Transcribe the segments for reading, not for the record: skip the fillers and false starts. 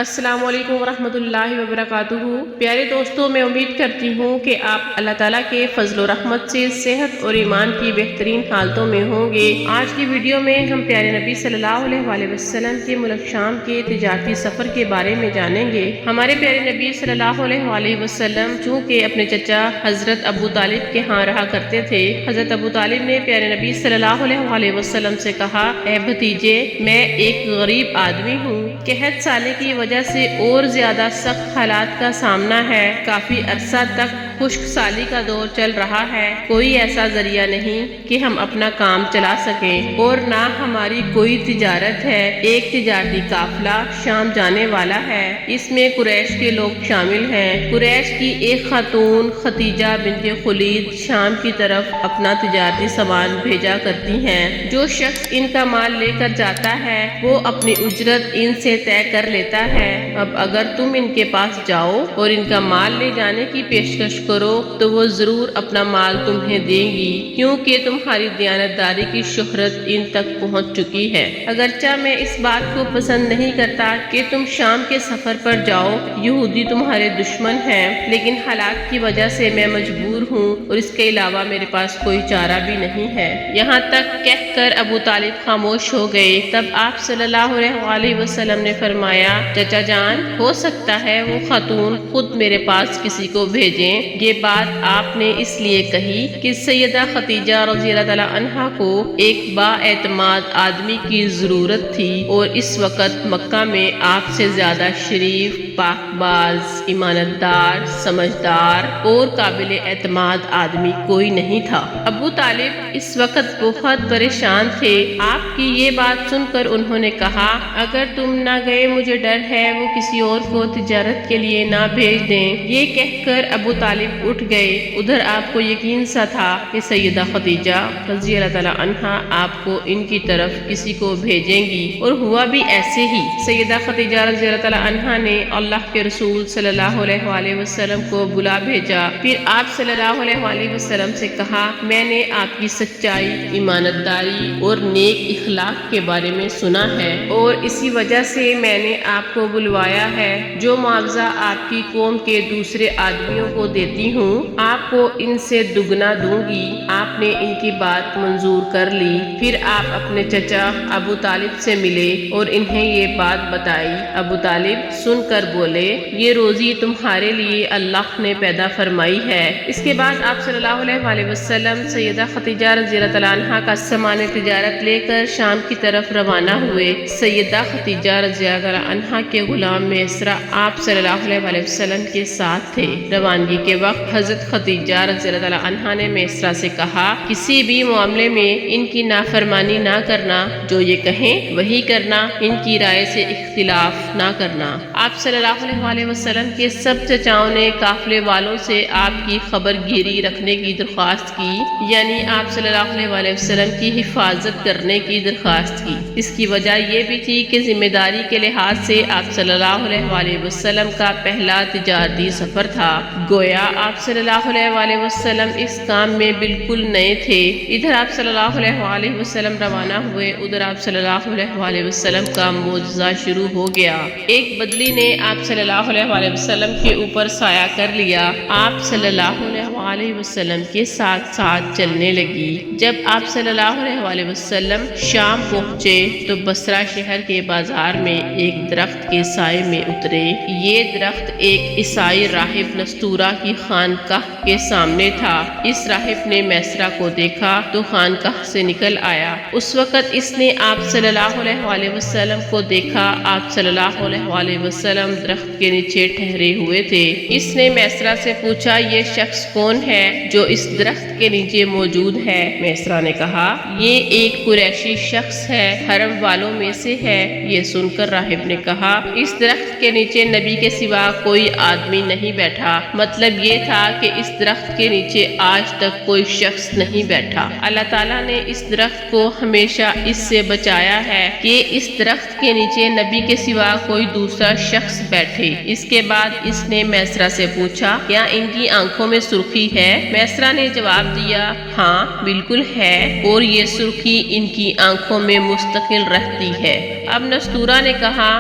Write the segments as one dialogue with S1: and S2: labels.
S1: السلام علیکم ورحمۃ اللہ وبرکاتہ۔ پیارے دوستوں، میں امید کرتی ہوں کہ آپ اللہ تعالیٰ کے فضل و رحمت سے صحت اور ایمان کی بہترین حالتوں میں ہوں گے۔ آج کی ویڈیو میں ہم پیارے نبی صلی اللہ علیہ وسلم کے ملک شام کے تجارتی سفر کے بارے میں جانیں گے۔ ہمارے پیارے نبی صلی اللہ علیہ وسلم چونکہ اپنے چچا حضرت ابو طالب کے ہاں رہا کرتے تھے، حضرت ابو طالب نے پیارے نبی صلی اللہ علیہ وسلم سے کہا، اے بھتیجے، میں ایک غریب آدمی ہوں، قحط سالی کی وجہ سے اور زیادہ سخت حالات کا سامنا ہے، کافی عرصہ تک خشک سالی کا دور چل رہا ہے، کوئی ایسا ذریعہ نہیں کہ ہم اپنا کام چلا سکیں، اور نہ ہماری کوئی تجارت ہے۔ ایک تجارتی قافلہ شام جانے والا ہے، اس میں قریش کے لوگ شامل ہیں۔ قریش کی ایک خاتون ختیجہ بنت خولید شام کی طرف اپنا تجارتی سامان بھیجا کرتی ہیں۔ جو شخص ان کا مال لے کر جاتا ہے وہ اپنی اجرت ان سے طے کر لیتا ہے۔ اب اگر تم ان کے پاس جاؤ اور ان کا مال لے جانے کی پیشکش کرو تو وہ ضرور اپنا مال تمہیں دیں گی، کیونکہ تمہاری دیانتداری کی شہرت ان تک پہنچ چکی ہے۔ اگرچہ میں اس بات کو پسند نہیں کرتا کہ تم شام کے سفر پر جاؤ، یہودی تمہارے دشمن ہیں، لیکن حالات کی وجہ سے میں مجبور ہوں اور اس کے علاوہ میرے پاس کوئی چارہ بھی نہیں ہے۔ یہاں تک کہہ کر ابو طالب خاموش ہو گئے۔ تب آپ صلی اللہ علیہ وسلم نے فرمایا، چچا جان، ہو سکتا ہے وہ خاتون خود میرے پاس کسی کو بھیجیں۔ یہ بات آپ نے اس لیے کہی کہ سیدہ ختیجہ رضی اللہ تعالیٰ عنہا کو ایک با اعتماد آدمی کی ضرورت تھی، اور اس وقت مکہ میں آپ سے زیادہ شریف، پاک باز، ایمانت دار، سمجھدار اور قابل اعتماد آدمی کوئی نہیں تھا۔ ابو طالب اس وقت بہت پریشان تھے۔ آپ کی یہ بات سن کر انہوں نے کہا، اگر تم نہ گئے مجھے ڈر ہے وہ کسی اور کو تجارت کے لیے نہ بھیج دیں۔ یہ کہہ کر ابو طالب اٹھ گئے۔ ادھر آپ کو یقین سا تھا کہ سیدہ ختیجہ رضی اللہ تعالیٰ عنہا آپ کو ان کی طرف کسی کو بھیجیں گی، اور ہوا بھی ایسے ہی۔ سیدہ ختیجہ رضی اللہ تعالیٰ عنہا نے اللہ کے رسول صلی اللہ علیہ وسلم کو بلا بھیجا۔ پھر آپ صلی اللہ علیہ وسلم سے کہا، میں نے آپ کی سچائی، ایمانت داری اور نیک اخلاق کے بارے میں سنا ہے، اور اسی وجہ سے میں نے آپ کو بلوایا ہے۔ جو معاوضہ آپ کی قوم کے دوسرے آدمیوں کو دیتی ہوں، آپ کو ان سے دگنا دوں گی۔ آپ نے ان کی بات منظور کر لی۔ پھر آپ اپنے چچا ابو طالب سے ملے اور انہیں یہ بات بتائی۔ ابو طالب سن کر بولے، یہ روزی تمہارے لیے اللہ نے پیدا فرمائی ہے۔ اس کے بعد آپ صلی اللہ علیہ وسلم سیدہ ختیجہ رضی اللہ تعالیٰ عنہا کا سامان تجارت لے کر شام کی طرف روانہ ہوئے۔ سیدہ ختیجہ رضی اللہ تعالیٰ عنہا کے غلام میسرہ آپ صلی اللہ علیہ وسلم کے ساتھ تھے۔ روانگی کے وقت حضرت ختیجہ رضی اللہ تعالیٰ عنہا نے میسرہ سے کہا، کسی بھی معاملے میں ان کی نافرمانی نہ کرنا، جو یہ کہیں وہی کرنا، ان کی رائے سے اختلاف نہ کرنا۔ آپ صلی اللہ علیہ وسلم کے سب چچاؤں نے قافلے والوں سے آپ کی خبر گیری رکھنے کی درخواست کی، یعنی آپ صلی اللہ علیہ وسلم کی حفاظت کرنے کی درخواست کی۔ اس کی وجہ یہ بھی تھی کہ ذمہ داری کے لحاظ سے آپ صلی اللہ علیہ وسلم کا پہلا تجارتی سفر تھا، گویا آپ صلی اللہ علیہ وسلم اس کام میں بالکل نئے تھے۔ ادھر آپ صلی اللہ علیہ وسلم روانہ ہوئے، ادھر آپ صلی اللہ علیہ وسلم کا معجزہ شروع ہو گیا۔ ایک بدلی نے آپ صلی اللہ علیہ وسلم کے اوپر سایہ کر لیا۔ آپ صلی اللہ علیہ وسلم کے ساتھ ساتھ چلنے لگی۔ جب آپ صلی اللہ علیہ وسلم شام پہنچے تو بصرہ شہر کے بازار میں ایک درخت کے سائے میں اترے۔ یہ درخت ایک عیسائی راہب نستورہ کی خانقاہ کے سامنے تھا۔ اس راہب نے میسرہ کو دیکھا تو خانقاہ سے نکل آیا۔ اس وقت اس نے آپ صلی اللہ علیہ وسلم کو دیکھا۔ آپ صلی اللہ علیہ وسلم درخت کے نیچے ٹھہرے ہوئے تھے۔ اس نے میسرہ سے پوچھا، یہ شخص کون ہے جو اس درخت کے نیچے موجود ہے؟ میسرہ نے کہا، یہ ایک قریشی شخص ہے، حرم والوں میں سے ہے۔ یہ سن کر راہب نے کہا، اس درخت کے نیچے نبی کے سوا کوئی آدمی نہیں بیٹھا۔ مطلب یہ تھا کہ اس درخت کے نیچے آج تک کوئی شخص نہیں بیٹھا۔ اللہ تعالیٰ نے اس درخت کو ہمیشہ اس سے بچایا ہے کہ اس درخت کے نیچے نبی کے سوا کوئی دوسرا شخص بیٹھے۔ اس کے بعد اس نے میسرہ سے پوچھا، کیا ان کی آنکھوں میں سرخی ہے؟ میسرہ نے جواب دیا، ہاں بالکل ہے، اور یہ سرخی ان کی آنکھوں میں مستقل رہتی ہے۔ اب نستورہ نے کہا،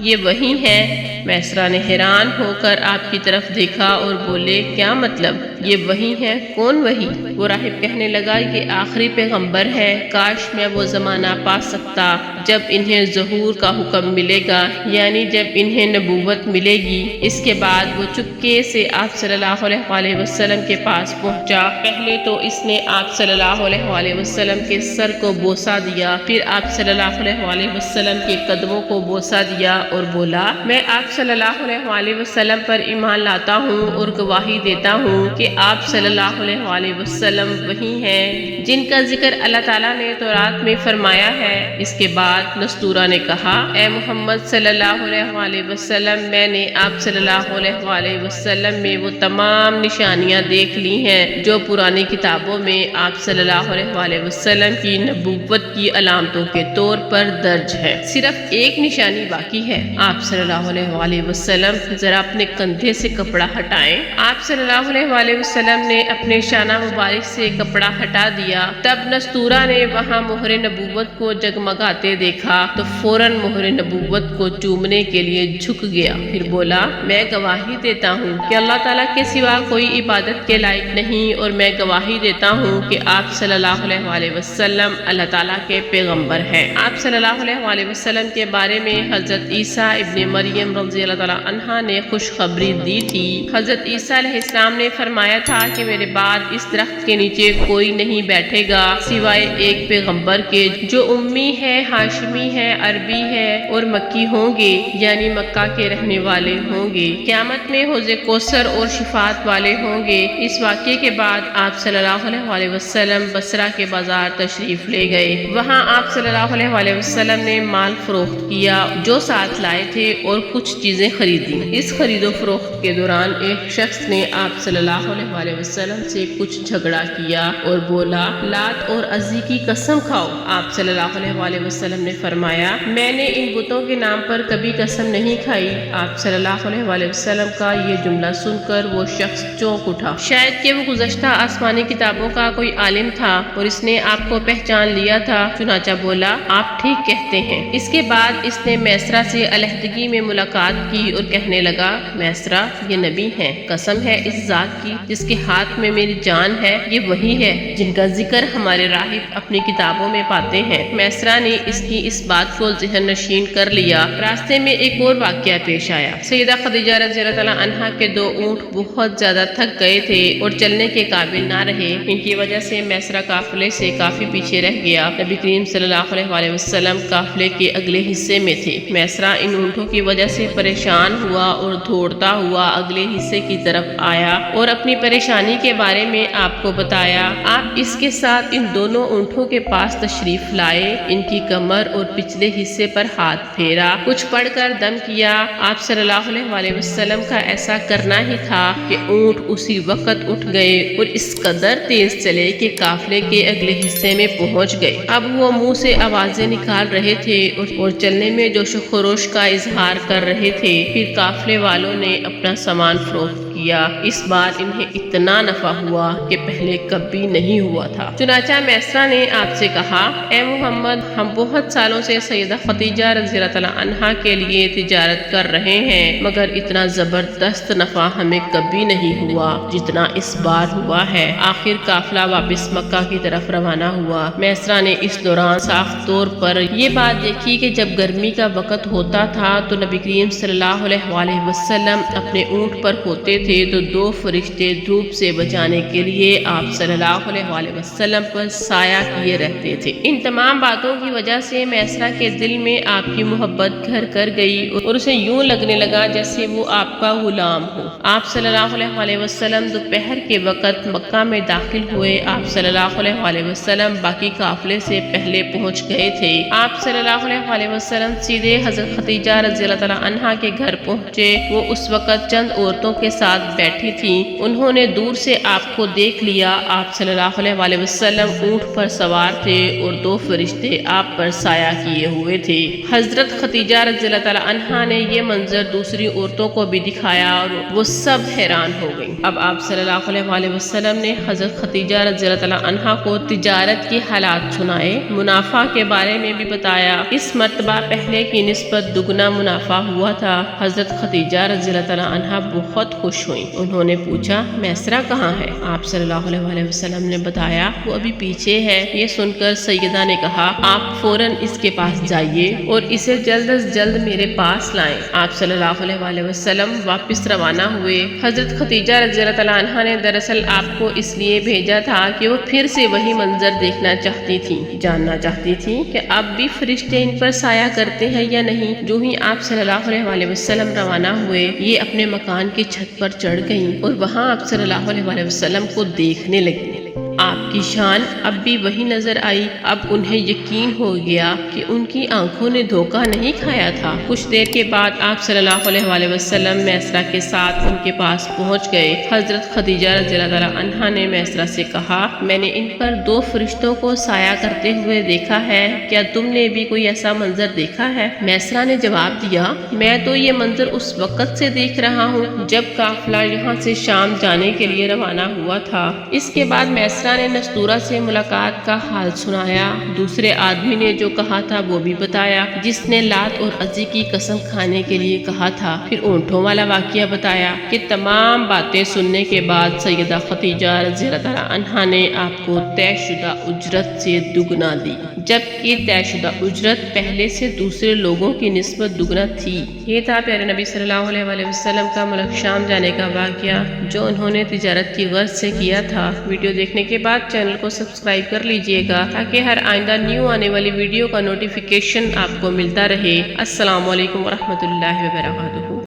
S1: یہ وہی ہیں؟ میسرہ نے حیران ہو کر آپ کی طرف دیکھا اور بولے کیا مطلب؟ یہ وہی ہیں؟ کون وہی؟ وہ راہب کہنے لگا یہ آخری پیغمبر ہے، کاش میں وہ زمانہ پا سکتا جب انہیں ظہور کا حکم ملے گا، یعنی جب انہیں نبوت ملے گی۔ اس کے بعد وہ چپکے سے آپ صلی اللہ علیہ وسلم کے پاس پہنچا۔ پہلے تو اس نے آپ صلی اللہ علیہ وسلم کے سر کو بوسہ دیا، پھر آپ صلی اللہ علیہ وسلم کے قدموں کو بوسہ دیا اور بولا میں آپ صلی اللہ علیہ وسلم پر ایمان لاتا ہوں اور گواہی دیتا ہوں کہ آپ صلی اللہ علیہ وسلم وہی ہیں جن کا ذکر اللہ تعالیٰ نے تورات میں فرمایا ہے۔ اس کے بعد نستورہ نے کہا اے محمد صلی اللہ علیہ وسلم، میں نے آپ صلی اللہ علیہ وسلم میں وہ تمام نشانیاں دیکھ لی ہیں جو پرانی کتابوں میں آپ صلی اللہ علیہ وسلم کی نبوت کی علامتوں کے طور پر درج ہے۔ صرف ایک نشانی باقی ہے، آپ صلی اللہ علیہ وسلم ذرا اپنے کندھے سے کپڑا ہٹائیں۔ آپ صلی اللہ علیہ وسلم نے اپنے شانہ مبارک سے کپڑا ہٹا دیا۔ تب نستورہ نے وہاں مہر نبوت کو جگمگاتے دیکھا تو فوراً مہر نبوت کو چومنے کے لیے جھک گیا، پھر بولا میں گواہی دیتا ہوں کہ اللہ تعالیٰ کے سوا کوئی عبادت کے لائق نہیں، اور میں گواہی دیتا ہوں کہ آپ صلی اللہ علیہ وسلم اللہ تعالیٰ کے پیغمبر ہیں۔ آپ صلی اللہ علیہ وسلم کے بارے میں حضرت عیسیٰ ابن مریم رضی اللہ تعالیٰ عنہ نے خوشخبری دی تھی۔ حضرت عیسیٰ علیہ السلام نے فرمایا تھا کہ میرے بعد اس درخت کے نیچے کوئی نہیں بیٹھے گا سوائے ایک پیغمبر کے جو امی ہے، ہاشمی ہے، عربی ہے اور مکی ہوں گے، یعنی مکہ کے رہنے والے ہوں گے۔ قیامت میں حوض کوثر اور شفاعت والے ہوں گے۔ اس واقعے کے بعد آپ صلی اللہ علیہ وسلم بصرہ کے بازار تشریف لے گئے۔ وہاں آپ صلی اللہ علیہ وسلم نے مال فروخت کیا جو ساتھ لائے تھے اور کچھ چیزیں خریدی۔ اس خرید و فروخت کے دوران ایک شخص نے آپ صلی اللہ علیہ وسلم سے کچھ جھگڑا کیا اور بولا لات اور عزی کی قسم کھاؤ۔ آپ صلی اللہ علیہ وسلم نے فرمایا میں نے ان بتوں کے نام پر کبھی قسم نہیں کھائی۔ آپ صلی اللہ علیہ وسلم کا یہ جملہ سن کر وہ شخص چونک اٹھا، شاید کہ وہ گزشتہ آسمانی کتابوں کا کوئی عالم تھا اور اس نے آپ کو پہچان لیا تھا، چنانچہ بولا آپ ٹھیک کہتے ہیں۔ اس کے بعد اس نے میسرہ سے علیحدگی میں ملاقات کی اور کہنے لگا میسرہ یہ نبی ہیں، قسم ہے اس ذات کی جس کے ہاتھ میں میری جان ہے، یہ وہی ہے جن کا ذکر ہمارے راہب اپنی کتابوں میں پاتے ہیں۔ میسرہ نے اس کی اس بات کو ذہن نشین کر لیا۔ راستے میں ایک اور واقعہ پیش آیا۔ سیدہ خدیجہ رضی اللہ عنہا کے 2 اونٹ بہت زیادہ تھک گئے تھے اور چلنے کے قابل نہ رہے، ان کی وجہ سے میسرہ قافلے سے کافی پیچھے رہ گیا۔ نبی کریم صلی اللہ علیہ وسلم قافلے کے اگلے حصے میں تھے۔ میسرہ ان اونٹوں کی وجہ سے پریشان ہوا اور دوڑتا ہوا اگلے حصے کی طرف آیا اور اپنی پریشانی کے بارے میں آپ کو بتایا۔ آپ اس کے ساتھ ان دونوں اونٹوں کے پاس تشریف لائے، ان کی کمر اور پچھلے حصے پر ہاتھ پھیرا، کچھ پڑھ کر دم کیا۔ آپ صلی اللہ علیہ وسلم کا ایسا کرنا ہی تھا کہ اونٹ اسی وقت اٹھ گئے اور اس قدر تیز چلے کہ قافلے کے اگلے حصے میں پہنچ گئے۔ اب وہ منہ سے آوازیں نکال رہے تھے اور چلنے میں جوش و خروش کا اظہار کر رہے تھے۔ پھر قافلے والوں نے اپنا سامان فروخت کیا۔ اس بار انہیں اتنا نفع ہوا کہ پہلے کبھی نہیں ہوا تھا۔ چنانچہ میسرہ نے آپ سے کہا اے محمد ہم بہت سالوں سے سیدہ خدیجہ رضی اللہ عنہا کے لیے تجارت کر رہے ہیں، مگر اتنا زبردست نفع ہمیں کبھی نہیں ہوا جتنا اس بار ہوا ہے۔ آخر قافلہ واپس مکہ کی طرف روانہ ہوا۔ میسرہ نے اس دوران صاف طور پر یہ بات دیکھی کہ جب گرمی کا وقت ہوتا تھا تو نبی کریم صلی اللہ علیہ وسلم اپنے اونٹ پر ہوتے تھے تو 2 فرشتے دھوپ سے بچانے کے لیے آپ صلی اللہ علیہ وسلم پر سایہ کیے رہتے تھے۔ ان تمام باتوں کی وجہ سے میسرہ کے دل میں آپ کی محبت گھر کر گئی اور اسے یوں لگنے لگا جیسے وہ آپ کا غلام ہو۔ آپ صلی اللہ علیہ وسلم دوپہر کے وقت مکہ میں داخل ہوئے۔ آپ صلی اللہ علیہ وسلم باقی قافلے سے پہلے پہنچ گئے تھے۔ آپ صلی اللہ علیہ وسلم سیدھے حضرت خدیجہ رضی اللہ عنہا کے گھر پہنچے۔ وہ اس وقت چند عورتوں کے ساتھ ساتھ بیٹھی تھی، انہوں نے دور سے آپ کو دیکھ لیا۔ آپ صلی اللہ علیہ وسلم اونٹ پر سوار تھے اور دو فرشتے آپ پر سایہ کیے ہوئے تھے۔ حضرت خدیجہ رضی اللہ تعالی عنہا نے یہ منظر دوسری عورتوں کو بھی دکھایا اور وہ سب حیران ہو گئیں۔ اب آپ صلی اللہ علیہ وسلم نے حضرت خدیجہ رضی اللہ تعالی عنہا کو تجارت کے حالات سنائے، منافع کے بارے میں بھی بتایا۔ اس مرتبہ پہلے کی نسبت دگنا منافع ہوا تھا۔ حضرت خدیجہ رضی اللہ تعالی عنہا بہت خوش ہوئیں۔ انہوں نے پوچھا میسرہ کہاں ہے؟ آپ صلی اللہ علیہ وسلم نے بتایا وہ ابھی پیچھے ہے۔ یہ سن کر سیدہ نے کہا آپ فوراً اس کے پاس جائیے اور اسے جلد از جلد میرے پاس لائیں۔ آپ صلی اللہ علیہ وسلم واپس روانہ ہوئے۔ حضرت خدیجہ رضی اللہ تعالی عنہا نے دراصل آپ کو اس لیے بھیجا تھا کہ وہ پھر سے وہی منظر دیکھنا چاہتی تھی، جاننا چاہتی تھی کہ اب بھی فرشتے ان پر سایہ کرتے ہیں یا نہیں۔ جو ہی آپ صلی اللہ علیہ وسلم روانہ ہوئے، یہ اپنے مکان کی چھت پر چڑھ گئیں اور وہاں آپ صلی اللہ علیہ وسلم کو دیکھنے لگی۔ آپ کی شان اب بھی وہی نظر آئی۔ اب انہیں یقین ہو گیا کہ ان کی آنکھوں نے دھوکہ نہیں کھایا تھا۔ کچھ دیر کے بعد آپ صلی اللہ علیہ وسلم میسرہ کے ساتھ ان کے پاس پہنچ گئے۔ حضرت خدیجہ رضی اللہ تعالی عنہا نے میسرہ سے کہا میں نے ان پر دو فرشتوں کو سایہ کرتے ہوئے دیکھا ہے، کیا تم نے بھی کوئی ایسا منظر دیکھا ہے؟ میسرہ نے جواب دیا میں تو یہ منظر اس وقت سے دیکھ رہا ہوں جب قافلہ یہاں سے شام جانے کے لیے روانہ ہوا تھا۔ اس کے بعد میسرہ نے نستورہ سے ملاقات کا حال سنایا۔ دوسرے آدمی نے جو کہا تھا وہ بھی بتایا، جس نے لات اور عزی کی قسم کھانے کے لیے کہا تھا۔ پھر اونٹوں والا واقعہ بتایا کہ تمام باتیں سننے کے بعد سیدہ خدیجہ رضی اللہ تعالی عنہا نے آپ کو طے شدہ اجرت سے دگنا دی، جبکہ طے شدہ اجرت پہلے سے دوسرے لوگوں کی نسبت دگنا تھی۔ یہ تھا پیارے نبی صلی اللہ علیہ وسلم کا ملک شام جانے کا واقعہ جو انہوں نے تجارت کی غرض سے کیا تھا۔ ویڈیو دیکھنے کے بعد چینل کو سبسکرائب کر لیجئے گا تاکہ ہر آئندہ نیو آنے والی ویڈیو کا نوٹیفیکیشن آپ کو ملتا رہے۔ السلام علیکم ورحمۃ اللہ وبرکاتہ۔